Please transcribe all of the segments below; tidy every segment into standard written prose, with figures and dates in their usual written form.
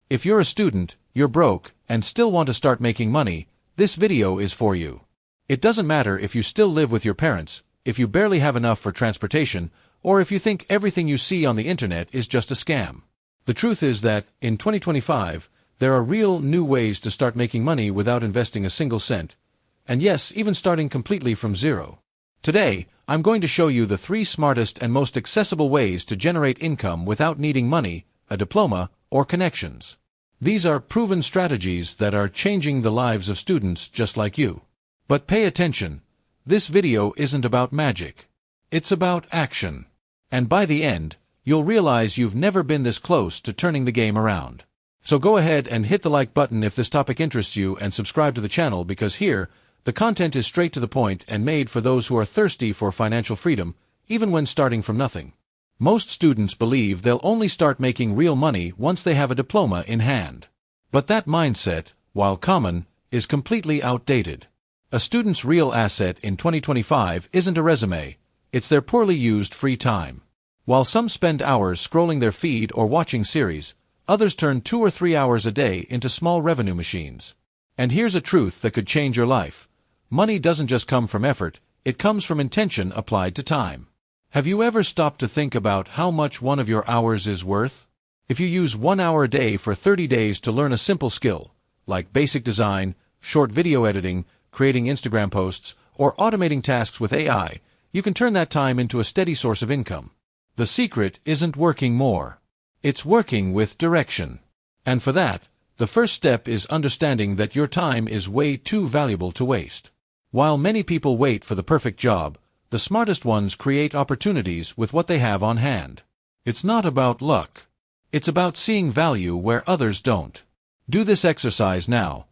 If you're a student, you're broke, and still want to start making money, this video is for you. It doesn't matter if you still live with your parents, if you barely have enough for transportation, or if you think everything you see on the internet is just a scam. The truth is that, in 2025, there are real new ways to start making money without investing a single cent. And yes, even starting completely from zero. Today, I'm going to show you the 3 smartest and most accessible ways to generate income without needing money, a diploma, or connections. These are proven strategies that are changing the lives of students just like you. But pay attention, this video isn't about magic. It's about action. And by the end, you'll realize you've never been this close to turning the game around. So go ahead and hit the like button if this topic interests you and subscribe to the channel because here, the content is straight to the point and made for those who are thirsty for financial freedom, even when starting from nothing. Most students believe they'll only start making real money once they have a diploma in hand. But that mindset, while common, is completely outdated. A student's real asset in 2025 isn't a resume, it's their poorly used free time. While some spend hours scrolling their feed or watching series, others turn 2 or 3 hours a day into small revenue machines. And here's a truth that could change your life. Money doesn't just come from effort, it comes from intention applied to time. Have you ever stopped to think about how much one of your hours is worth? If you use 1 hour a day for 30 days to learn a simple skill, like basic design, short video editing, creating Instagram posts, or automating tasks with AI, you can turn that time into a steady source of income. The secret isn't working more. It's working with direction. And for that, the first step is understanding that your time is way too valuable to waste. While many people wait for the perfect job, the smartest ones create opportunities with what they have on hand. It's not about luck. It's about seeing value where others don't. Do this exercise now.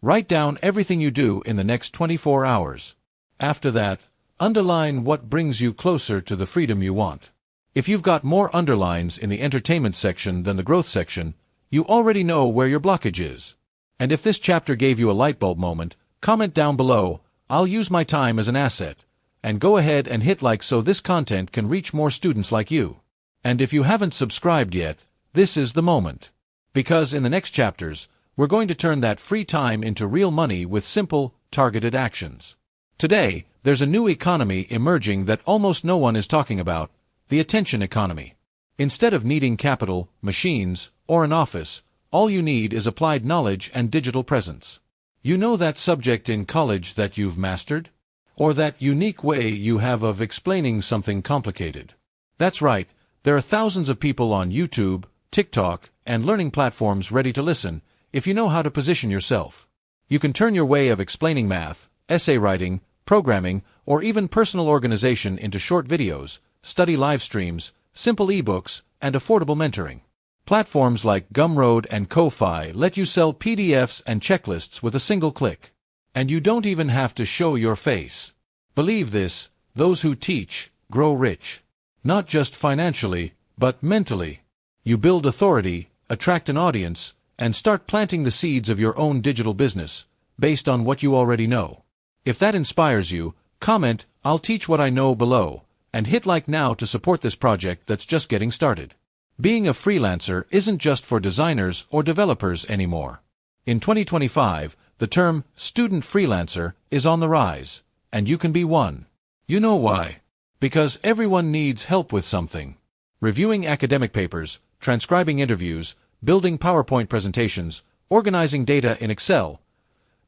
Write down everything you do in the next 24 hours. After that, underline what brings you closer to the freedom you want. If you've got more underlines in the entertainment section than the growth section, you already know where your blockage is. And if this chapter gave you a light bulb moment, comment down below, "I'll use my time as an asset." And go ahead and hit like so this content can reach more students like you. And if you haven't subscribed yet, this is the moment. Because in the next chapters, we're going to turn that free time into real money with simple, targeted actions. Today, there's a new economy emerging that almost no one is talking about, the attention economy. Instead of needing capital, machines, or an office, all you need is applied knowledge and digital presence. You know that subject in college that you've mastered? Or that unique way you have of explaining something complicated? That's right, there are thousands of people on YouTube, TikTok, and learning platforms ready to listen, if you know how to position yourself. You can turn your way of explaining math, essay writing, programming, or even personal organization into short videos, study live streams, simple ebooks, and affordable mentoring. Platforms like Gumroad and Ko-Fi let you sell PDFs and checklists with a single click. And you don't even have to show your face. Believe this, those who teach grow rich. Not just financially, but mentally. You build authority, attract an audience, and start planting the seeds of your own digital business, based on what you already know. If that inspires you, comment, "I'll teach what I know" below, and hit like now to support this project that's just getting started. Being a freelancer isn't just for designers or developers anymore. In 2025, the term student freelancer is on the rise, and you can be one. You know why? Because everyone needs help with something. Reviewing academic papers, transcribing interviews, building PowerPoint presentations, organizing data in Excel.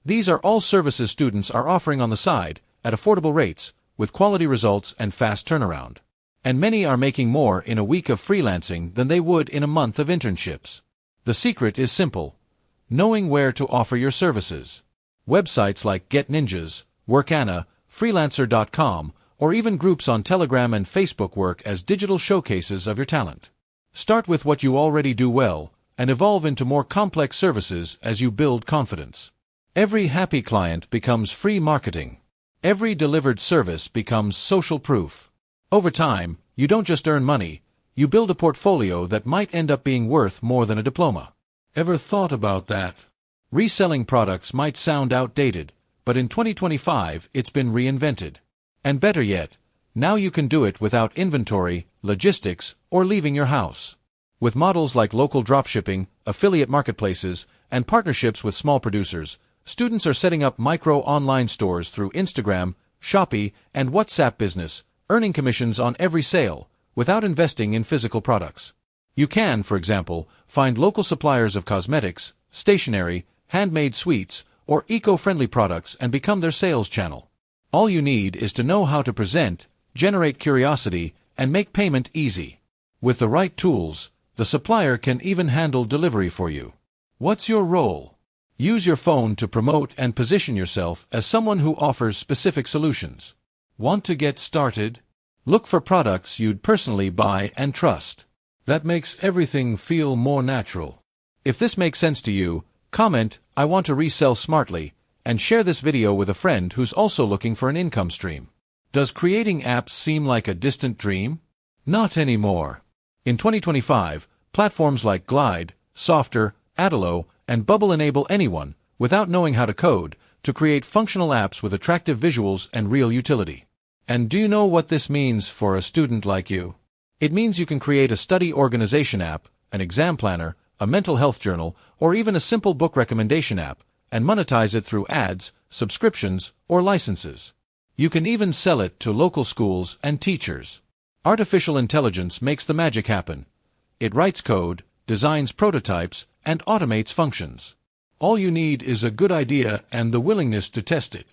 These are all services students are offering on the side, at affordable rates, with quality results and fast turnaround. And many are making more in a week of freelancing than they would in a month of internships. The secret is simple. Knowing where to offer your services. Websites like Get Ninjas, Workana, Freelancer.com, or even groups on Telegram and Facebook work as digital showcases of your talent. Start with what you already do well, and evolve into more complex services as you build confidence. Every happy client becomes free marketing. Every delivered service becomes social proof. Over time, you don't just earn money, you build a portfolio that might end up being worth more than a diploma. Ever thought about that? Reselling products might sound outdated, but in 2025 it's been reinvented. And better yet, now you can do it without inventory, logistics, or leaving your house. With models like local dropshipping, affiliate marketplaces, and partnerships with small producers, students are setting up micro-online stores through Instagram, Shopee, and WhatsApp Business, earning commissions on every sale, without investing in physical products. You can, for example, find local suppliers of cosmetics, stationery, handmade sweets, or eco-friendly products and become their sales channel. All you need is to know how to present, generate curiosity, and make payment easy. With the right tools, the supplier can even handle delivery for you. What's your role? Use your phone to promote and position yourself as someone who offers specific solutions. Want to get started? Look for products you'd personally buy and trust. That makes everything feel more natural. If this makes sense to you, comment, "I want to resell smartly," and share this video with a friend who's also looking for an income stream. Does creating apps seem like a distant dream? Not anymore. In 2025, platforms like Glide, Softer, Adalo, and Bubble enable anyone, without knowing how to code, to create functional apps with attractive visuals and real utility. And do you know what this means for a student like you? It means you can create a study organization app, an exam planner, a mental health journal, or even a simple book recommendation app, and monetize it through ads, subscriptions, or licenses. You can even sell it to local schools and teachers. Artificial intelligence makes the magic happen. It writes code, designs prototypes, and automates functions. All you need is a good idea and the willingness to test it.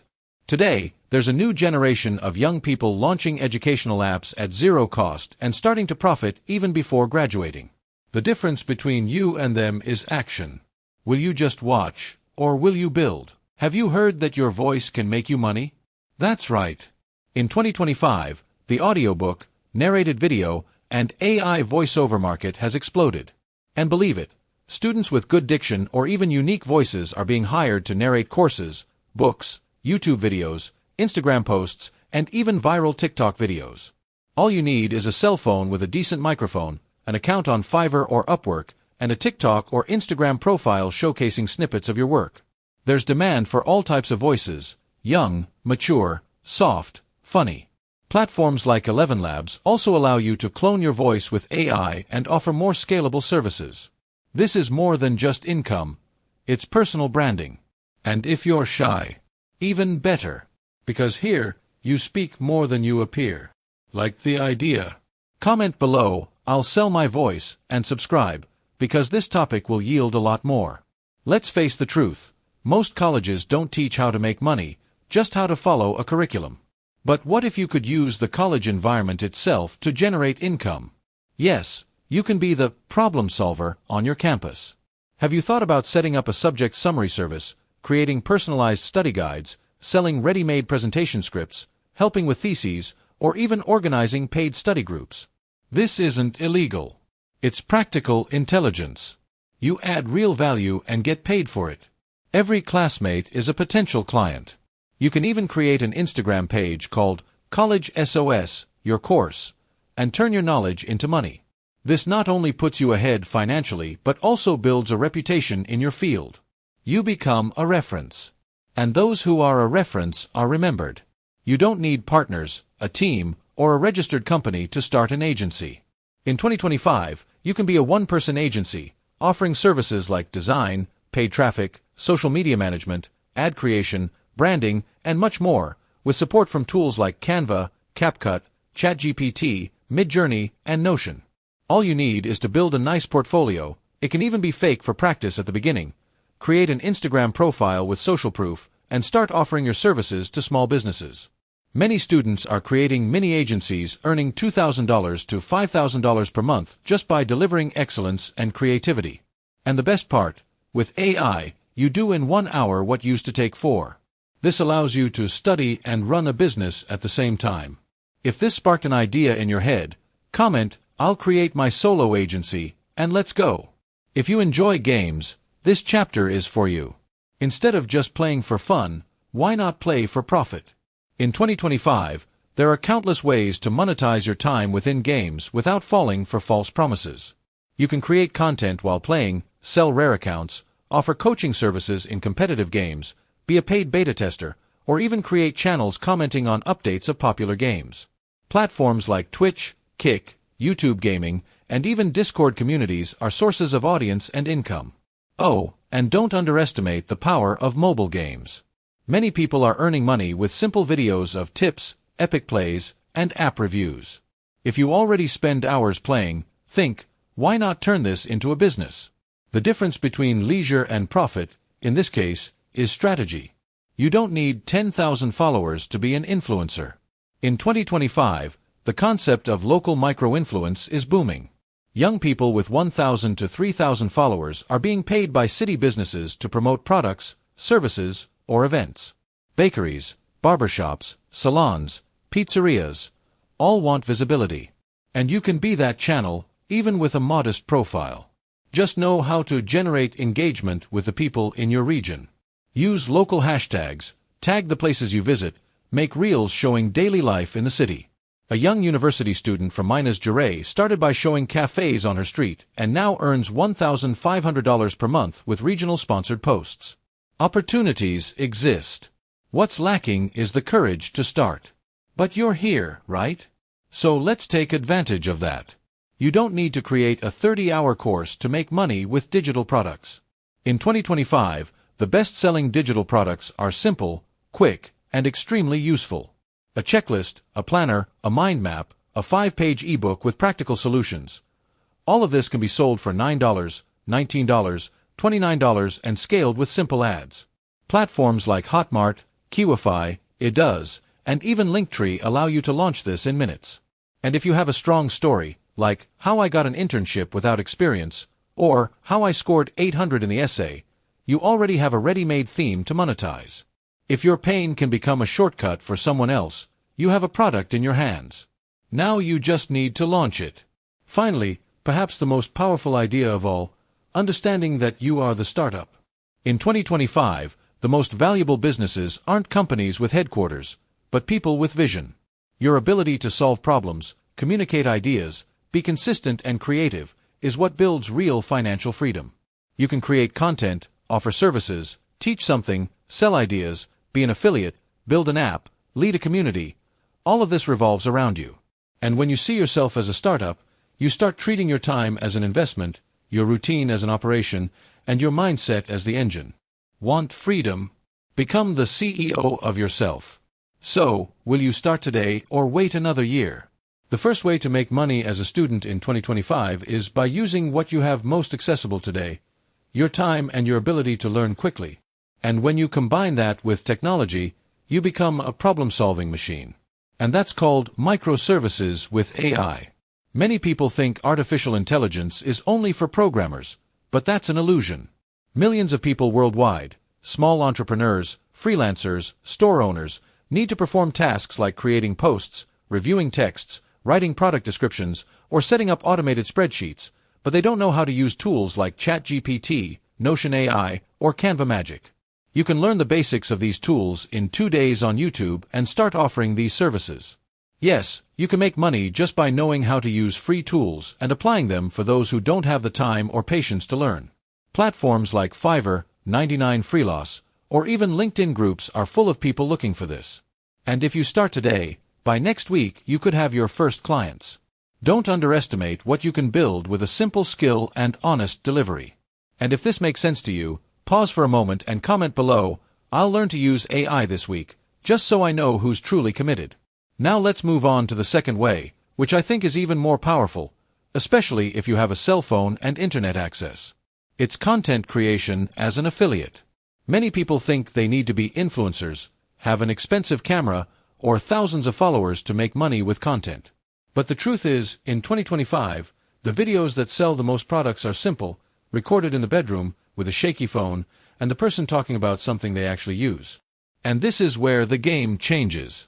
Today, there's a new generation of young people launching educational apps at zero cost and starting to profit even before graduating. The difference between you and them is action. Will you just watch, or will you build? Have you heard that your voice can make you money? That's right. In 2025, the audiobook, narrated video, and AI voiceover market has exploded. And believe it, students with good diction or even unique voices are being hired to narrate courses, books, YouTube videos, Instagram posts, and even viral TikTok videos. All you need is a cell phone with a decent microphone, an account on Fiverr or Upwork, and a TikTok or Instagram profile showcasing snippets of your work. There's demand for all types of voices: young, mature, soft, funny. Platforms like 11 Labs also allow you to clone your voice with AI and offer more scalable services. This is more than just income, it's personal branding. And if you're shy, even better, because here, you speak more than you appear. Like the idea? Comment below, "I'll sell my voice," and subscribe, because this topic will yield a lot more. Let's face the truth, most colleges don't teach how to make money, just how to follow a curriculum. But what if you could use the college environment itself to generate income? Yes, you can be the problem solver on your campus. Have you thought about setting up a subject summary service, creating personalized study guides, selling ready-made presentation scripts, helping with theses, or even organizing paid study groups? This isn't illegal. It's practical intelligence. You add real value and get paid for it. Every classmate is a potential client. You can even create an Instagram page called College SOS, your course, and turn your knowledge into money. This not only puts you ahead financially, but also builds a reputation in your field. You become a reference. And those who are a reference are remembered. You don't need partners, a team, or a registered company to start an agency. In 2025, you can be a one-person agency, offering services like design, paid traffic, social media management, ad creation, branding, and much more, with support from tools like Canva, CapCut, ChatGPT, Midjourney, and Notion. All you need is to build a nice portfolio. It can even be fake for practice at the beginning. Create an Instagram profile with social proof, and start offering your services to small businesses. Many students are creating mini agencies earning $2,000 to $5,000 per month just by delivering excellence and creativity. And the best part, with AI, you do in 1 hour what used to take 4. This allows you to study and run a business at the same time. If this sparked an idea in your head, comment, "I'll create my solo agency," and let's go. If you enjoy games, this chapter is for you. Instead of just playing for fun, why not play for profit? In 2025, there are countless ways to monetize your time within games without falling for false promises. You can create content while playing, sell rare accounts, offer coaching services in competitive games, be a paid beta tester, or even create channels commenting on updates of popular games. Platforms like Twitch, Kick, YouTube gaming, and even Discord communities are sources of audience and income. Oh, and don't underestimate the power of mobile games. Many people are earning money with simple videos of tips, epic plays, and app reviews. If you already spend hours playing, think, why not turn this into a business? The difference between leisure and profit, in this case, is strategy. You don't need 10,000 followers to be an influencer. In 2025, the concept of local micro-influence is booming. Young people with 1,000 to 3,000 followers are being paid by city businesses to promote products, services, or events. Bakeries, barbershops, salons, pizzerias, all want visibility. And you can be that channel, even with a modest profile. Just know how to generate engagement with the people in your region. Use local hashtags, tag the places you visit, make reels showing daily life in the city. A young university student from Minas Gerais started by showing cafes on her street and now earns $1,500 per month with regional sponsored posts. Opportunities exist. What's lacking is the courage to start. But you're here, right? So let's take advantage of that. You don't need to create a 30-hour course to make money with digital products. In 2025, the best-selling digital products are simple, quick, and extremely useful. A checklist, a planner, a mind map, a 5-page ebook with practical solutions. All of this can be sold for $9, $19, $29 and scaled with simple ads. Platforms like Hotmart, Kiwify, It-Does, and even Linktree allow you to launch this in minutes. And if you have a strong story, like how I got an internship without experience, or how I scored 800 in the essay, you already have a ready-made theme to monetize. If your pain can become a shortcut for someone else, you have a product in your hands. Now you just need to launch it. Finally, perhaps the most powerful idea of all, understanding that you are the startup. In 2025, the most valuable businesses aren't companies with headquarters, but people with vision. Your ability to solve problems, communicate ideas, be consistent and creative, is what builds real financial freedom. You can create content, offer services, teach something, sell ideas, be an affiliate, build an app, lead a community. All of this revolves around you. And when you see yourself as a startup, you start treating your time as an investment, your routine as an operation, and your mindset as the engine. Want freedom? Become the CEO of yourself. So, will you start today or wait another year? The first way to make money as a student in 2025 is by using what you have most accessible today, your time and your ability to learn quickly. And when you combine that with technology, you become a problem-solving machine. And that's called microservices with AI. Many people think artificial intelligence is only for programmers, but that's an illusion. Millions of people worldwide, small entrepreneurs, freelancers, store owners, need to perform tasks like creating posts, reviewing texts, writing product descriptions, or setting up automated spreadsheets, but they don't know how to use tools like ChatGPT, Notion AI, or Canva Magic. You can learn the basics of these tools in 2 days on YouTube and start offering these services. Yes, you can make money just by knowing how to use free tools and applying them for those who don't have the time or patience to learn. Platforms like Fiverr, 99 Freeloss, or even LinkedIn groups are full of people looking for this. And if you start today, by next week you could have your first clients. Don't underestimate what you can build with a simple skill and honest delivery. And if this makes sense to you, pause for a moment and comment below, "I'll learn to use AI this week," just so I know who's truly committed. Now let's move on to the second way, which I think is even more powerful, especially if you have a cell phone and internet access. It's content creation as an affiliate. Many people think they need to be influencers, have an expensive camera, or thousands of followers to make money with content. But the truth is, in 2025, the videos that sell the most products are simple, recorded in the bedroom, with a shaky phone, and the person talking about something they actually use. And this is where the game changes.